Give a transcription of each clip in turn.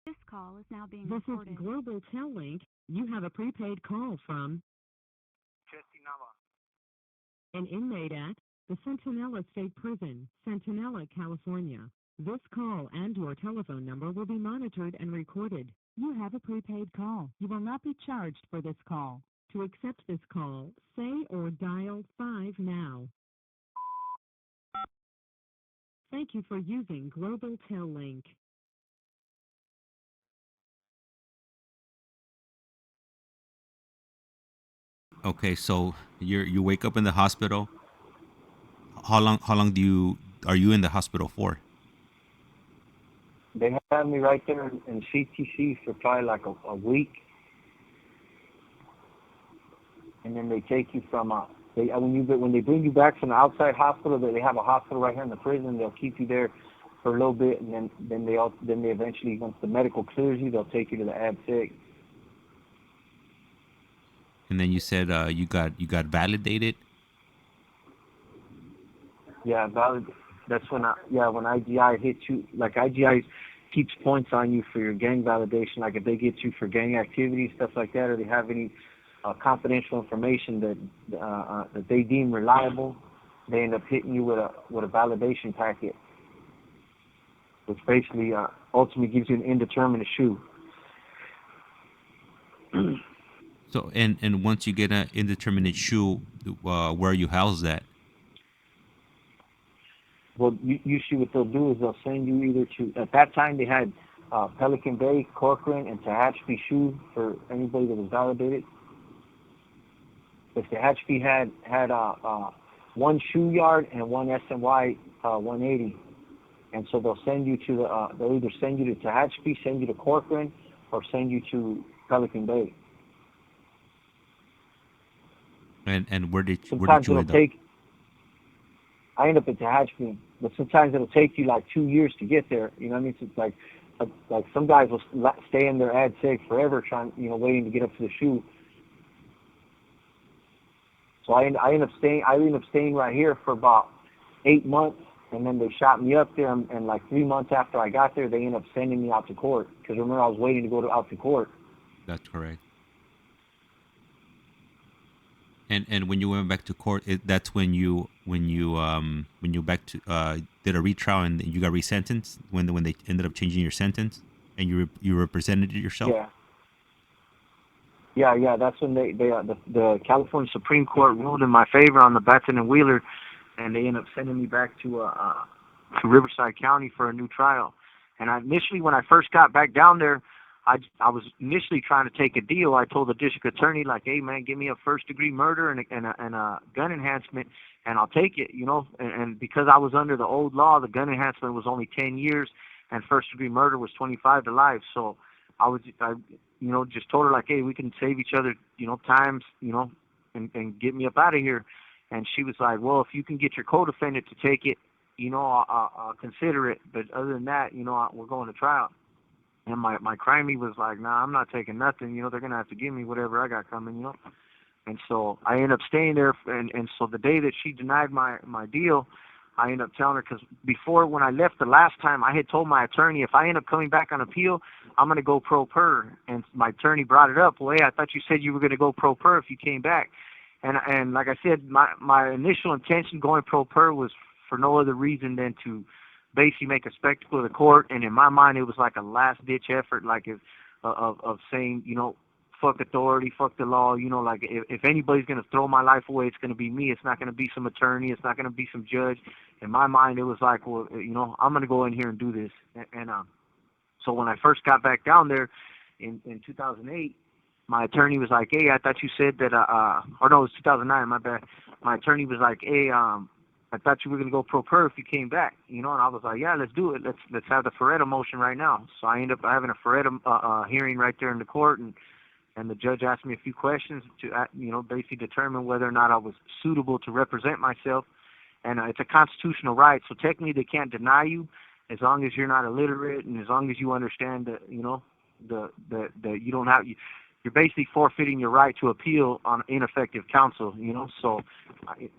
This call is now being This is recorded. Global Tel Link. You have a prepaid call from an inmate at the Centinela State Prison, Centinela, California. This call and your telephone number will be monitored and recorded. You have a prepaid call. You will not be charged for this call. To accept this call, say or dial 5 now. Thank you for using Global Tel Link. Okay, so you wake up in the hospital. How long do you are you in the hospital for? They had me right there in CTC for probably like a week, and then they take you from when they bring you back from the outside hospital, they have a hospital right here in the prison. They'll keep you there for a little bit, and then they eventually, once the medical clears you, they'll take you to the ad sec. And then you said you got validated. Yeah, valid. That's when IGI hits you, like IGI keeps points on you for your gang validation. Like if they get you for gang activities, stuff like that, or they have any confidential information that they deem reliable, they end up hitting you with a validation packet, which basically ultimately gives you an indeterminate shoe. So and once you get an indeterminate shoe, where are you housed at? Well, usually what they'll do is they'll send you either to, at that time they had Pelican Bay, Corcoran, and Tehachapi shoe for anybody that was validated. If Tehachapi had one shoe yard and one SNY 180, and so they'll send you to they'll either send you to Tehachapi, send you to Corcoran, or send you to Pelican Bay. And where did Sometimes you it'll end up? take. I end up at Tehachapi, but sometimes it'll take you like 2 years to get there. You know what I mean? So it's like some guys will stay in their ad seg forever, waiting to get up to the shoe. So I end up staying right here for about 8 months, and then they shot me up there, and like 3 months after I got there, they ended up sending me out to court, because remember I was waiting to go out to court. That's correct. And when you went back to court, that's when you back to did a retrial and you got resentenced when they ended up changing your sentence and you represented yourself. Yeah. That's when the California Supreme Court ruled in my favor on the Batson and Wheeler, and they ended up sending me back to Riverside County for a new trial. And initially, when I first got back down there, I was initially trying to take a deal. I told the district attorney, like, hey man, give me a first-degree murder and a gun enhancement, and I'll take it, And because I was under the old law, the gun enhancement was only 10 years, and first-degree murder was 25 to life. So I just told her, like, hey, we can save each other, times, and get me up out of here. And she was like, well, if you can get your codefendant to take it, I'll consider it. But other than that, we're going to trial. And my crimey was like, nah, I'm not taking nothing. They're going to have to give me whatever I got coming, And so I ended up staying there. And so the day that she denied my deal, I ended up telling her, because before, when I left the last time, I had told my attorney, if I end up coming back on appeal, I'm going to go pro per. And my attorney brought it up. Well, hey, I thought you said you were going to go pro per if you came back. And like I said, my initial intention going pro per was for no other reason than to basically make a spectacle of the court. And in my mind, it was like a last ditch effort, like of saying, fuck authority, fuck the law. Like if anybody's gonna throw my life away, it's gonna be me. It's not gonna be some attorney. It's not gonna be some judge. In my mind, it was like, well, I'm gonna go in here and do this. And so when I first got back down there in 2008, my attorney was like, hey, I thought you said that or no, it was 2009. My bad. My attorney was like, hey, I thought you were gonna go pro per if you came back, And I was like, yeah, let's do it. Let's have the Feretta motion right now. So I ended up having a Feretta hearing right there in the court, and the judge asked me a few questions to, basically determine whether or not I was suitable to represent myself. And it's a constitutional right, so technically they can't deny you as long as you're not illiterate and as long as you understand that, that you don't have. You're basically forfeiting your right to appeal on ineffective counsel, So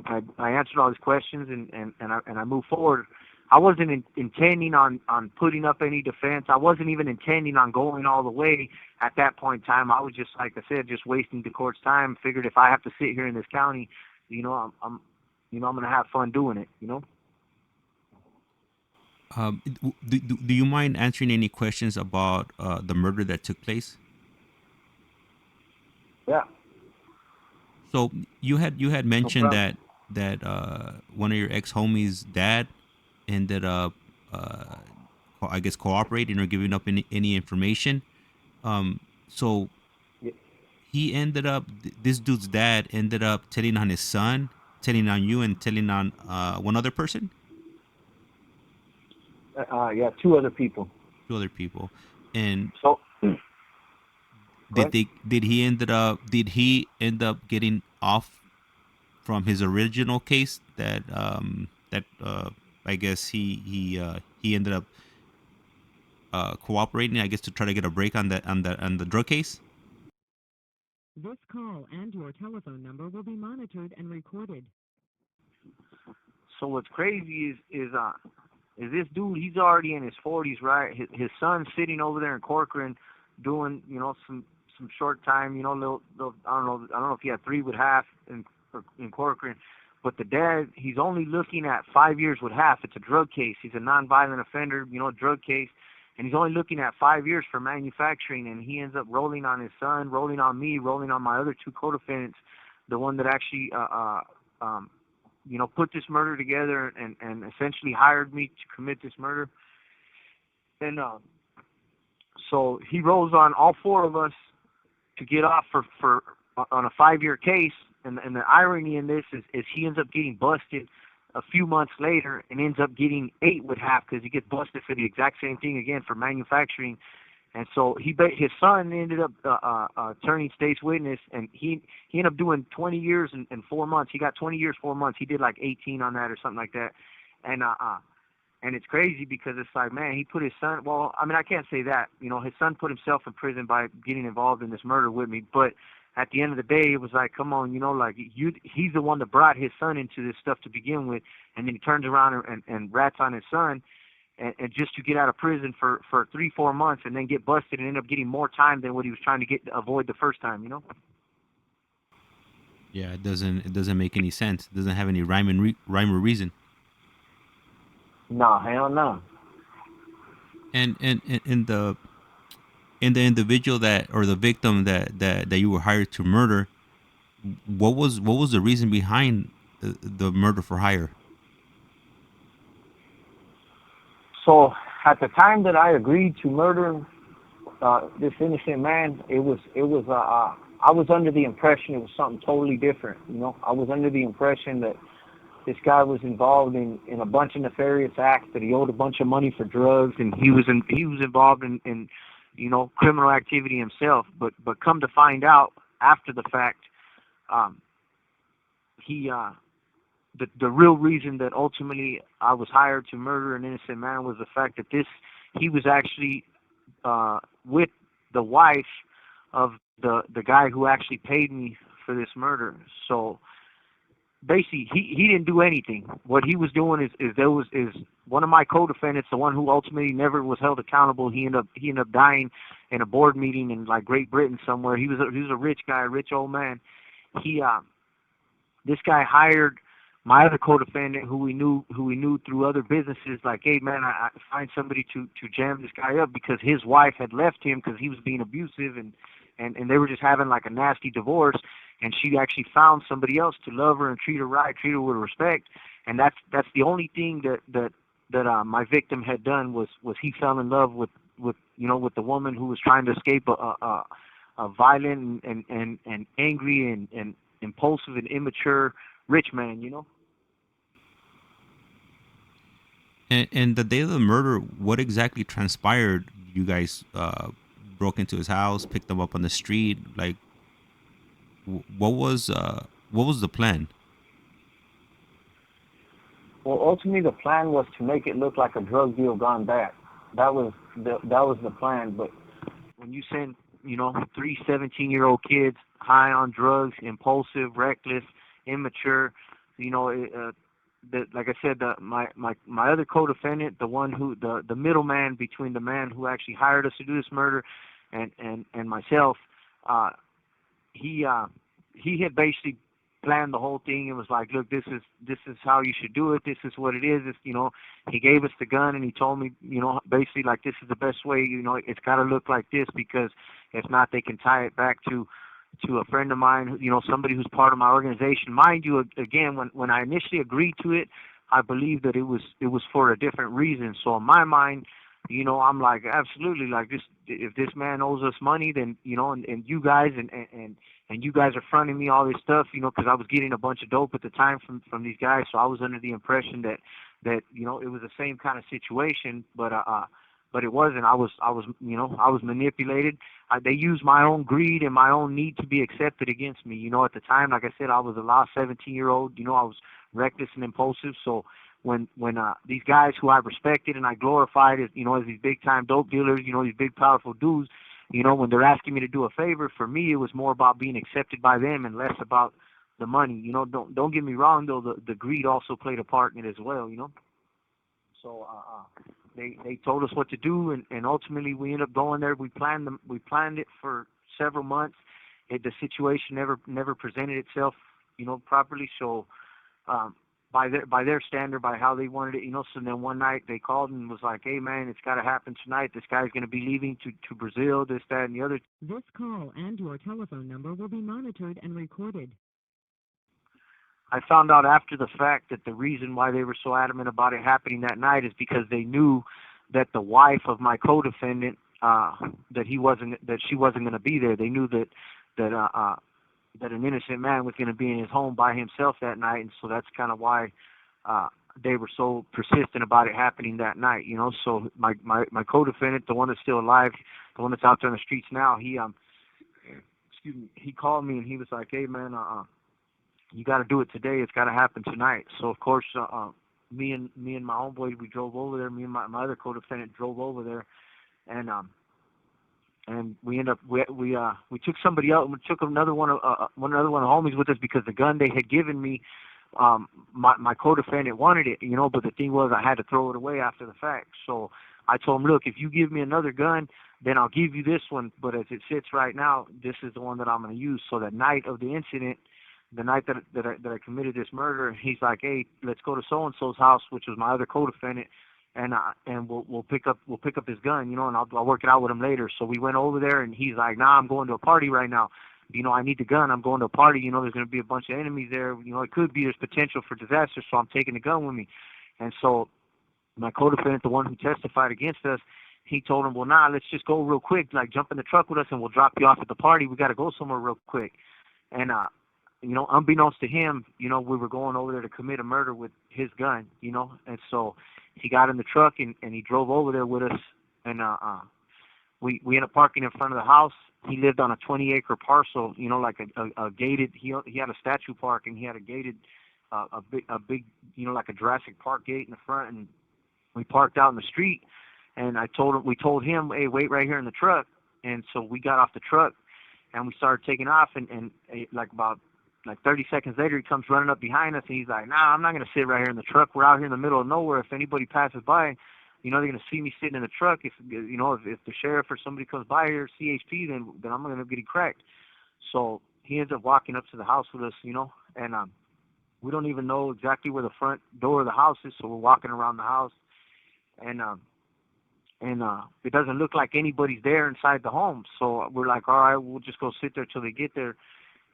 I answered all these questions and I moved forward. I wasn't intending on putting up any defense. I wasn't even intending on going all the way at that point in time. I was just, like I said, just wasting the court's time. Figured if I have to sit here in this county, I'm gonna have fun doing it. Do you mind answering any questions about the murder that took place? Yeah. So you had No mentioned problem. that one of your ex homies' dad ended up, I guess, cooperating or giving up any information. So Yeah. he ended up, this dude's dad ended up telling on his son, telling on you, and telling on one other person, Yeah. Two other people. two other people, and So, go ahead. did he end up getting off from his original case that I guess he ended up cooperating, I guess, to try to get a break on the drug case. This call and your telephone number will be monitored and recorded. So what's crazy is this dude? He's already in his 40s, right? His son's sitting over there in Corcoran, doing some short time, little I don't know if he had 3 with half in Corcoran, but the dad, he's only looking at 5 years with half. It's a drug case. He's a nonviolent offender, drug case, and he's only looking at 5 years for manufacturing, and he ends up rolling on his son, rolling on me, rolling on my other two co-defendants, the one that actually put this murder together and essentially hired me to commit this murder. And so he rolls on all four of us to get off for on a 5-year case. And the irony in this is he ends up getting busted a few months later and ends up getting 8 with half because he gets busted for the exact same thing again for manufacturing. And so his son ended up turning state's witness, and he ended up doing 20 years and 4 months. He got 20 years, 4 months. He did like 18 on that or something like that. And it's crazy because it's like, man, he put his son. Well, I mean, I can't say that. His son put himself in prison by getting involved in this murder with me. But at the end of the day, it was like, come on, like he's the one that brought his son into this stuff to begin with, and then he turns around and rats on his son. And just to get out of prison for 3-4 months and then get busted and end up getting more time than what he was trying to get to avoid the first time. Yeah, it doesn't make any sense. It doesn't have any rhyme or reason. No, hell no. And in the individual that, or the victim that you were hired to murder, what was the reason behind the murder for hire? So at the time that I agreed to murder this innocent man, it was I was under the impression it was something totally different. I was under the impression that this guy was involved in a bunch of nefarious acts, that he owed a bunch of money for drugs, and he was involved in criminal activity himself. But come to find out after the fact, he the real reason that ultimately I was hired to murder an innocent man was the fact that he was actually with the wife of the guy who actually paid me for this murder. So basically, he didn't do anything. What he was doing is one of my co-defendants, the one who ultimately never was held accountable. He ended up dying in a board meeting in like Great Britain somewhere. He was a rich guy, a rich old man. This guy hired my other co-defendant, who we knew through other businesses, like, hey man, I find somebody to jam this guy up, because his wife had left him because he was being abusive, and they were just having like a nasty divorce, and she actually found somebody else to love her and treat her right, treat her with respect. And that's the only thing that my victim had done was he fell in love with the woman who was trying to escape a violent and angry and impulsive and immature rich man. And the day of the murder, what exactly transpired? You guys broke into his house, picked him up on the street. Like, what was the plan? Well, ultimately the plan was to make it look like a drug deal gone bad. That was the plan. But when you send 3 17-year-old kids high on drugs, impulsive, reckless, immature, like I said, my other co-defendant, the one who the middleman between the man who actually hired us to do this murder, and myself, uh, he had basically planned the whole thing and was like, look, this is how you should do it. This is what it is. It's, he gave us the gun and he told me, basically like this is the best way. It's got to look like this because if not, they can tie it back to a friend of mine, somebody who's part of my organization. Mind you, again, when I initially agreed to it, I believed that it was for a different reason. So in my mind, I'm like, absolutely, like this. If this man owes us money, then and you guys and you guys are fronting me all this stuff, because I was getting a bunch of dope at the time from these guys. So I was under the impression that it was the same kind of situation, but it wasn't. I was manipulated. They used my own greed and my own need to be accepted against me. At the time, like I said, I was a lost 17-year-old. I was reckless and impulsive. So when these guys who I respected and I glorified as as these big time dope dealers, these big powerful dudes, when they're asking me to do a favor, for me it was more about being accepted by them and less about the money. Don't get me wrong though, the greed also played a part in it as well. So they told us what to do, and ultimately we ended up going there. We planned it for several months. The situation never presented itself, properly. So by their standard, by how they wanted it, so then one night they called and was like, hey man, it's got to happen tonight. This guy's going to be leaving to Brazil, this, that, and the other. This call and your telephone number will be monitored and recorded. I found out after the fact that the reason why they were so adamant about it happening that night is because they knew that the wife of my co-defendant, that she wasn't going to be there. They knew that an innocent man was going to be in his home by himself that night, and so that's kind of why they were so persistent about it happening that night. So my co-defendant, the one that's still alive, the one that's out there on the streets now, he called me and he was like, hey man, you got to do it today. It's got to happen tonight. So of course, me and my homeboy, we drove over there. Me and my other co-defendant drove over there, and we ended up we took somebody else. We took another one of the homies with us because the gun they had given me, my co-defendant wanted it, But the thing was, I had to throw it away after the fact. So I told him, look, if you give me another gun, then I'll give you this one. But as it sits right now, this is the one that I'm going to use. So that night of the incident, the night that I committed this murder, he's like, hey, let's go to so and so's house, which was my other co-defendant, and we'll pick up his gun, and I'll work it out with him later. So we went over there, and he's like, nah, I'm going to a party right now. I need the gun. I'm going to a party. There's going to be a bunch of enemies there. It could be there's potential for disaster, so I'm taking the gun with me. And so my co-defendant, the one who testified against us, he told him, well, nah, let's just go real quick, like jump in the truck with us, and we'll drop you off at the party. We got to go somewhere real quick. And unbeknownst to him, we were going over there to commit a murder with his gun, and so he got in the truck and he drove over there with us, and we ended up parking in front of the house. He lived on a 20-acre parcel, like a gated. He had a statue park, and he had a gated, a big, like a Jurassic Park gate in the front, and we parked out in the street. And we told him, hey, wait right here in the truck. And so we got off the truck, and we started taking off, and about 30 seconds later, he comes running up behind us, and he's like, nah, I'm not going to sit right here in the truck. We're out here in the middle of nowhere. If anybody passes by, they're going to see me sitting in the truck. If the sheriff or somebody comes by here, CHP, then I'm going to get cracked. So he ends up walking up to the house with us, and we don't even know exactly where the front door of the house is, so we're walking around the house, and it doesn't look like anybody's there inside the home. So we're like, all right, we'll just go sit there till they get there,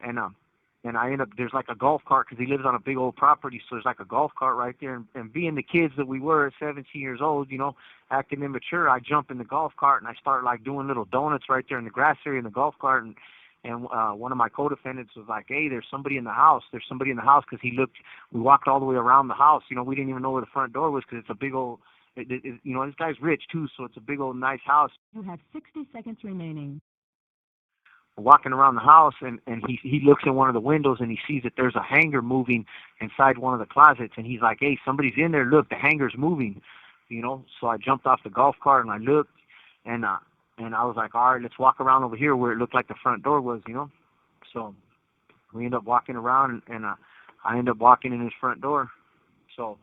and I end up, there's like a golf cart because he lives on a big old property, so there's like a golf cart right there. And being the kids that we were at 17 years old, acting immature, I jump in the golf cart and I start like doing little donuts right there in the grass area in the golf cart. And one of my co-defendants was like, hey, there's somebody in the house. There's somebody in the house because we walked all the way around the house. We didn't even know where the front door was because it's a big old, this guy's rich too, so it's a big old nice house. You have 60 seconds remaining. Walking around the house, and he looks in one of the windows and he sees that there's a hanger moving inside one of the closets, and he's like, hey, somebody's in there, look, the hanger's moving, So I jumped off the golf cart and I looked, and I was like, all right, let's walk around over here where it looked like the front door was, So we end up walking around, and I end up walking in his front door. So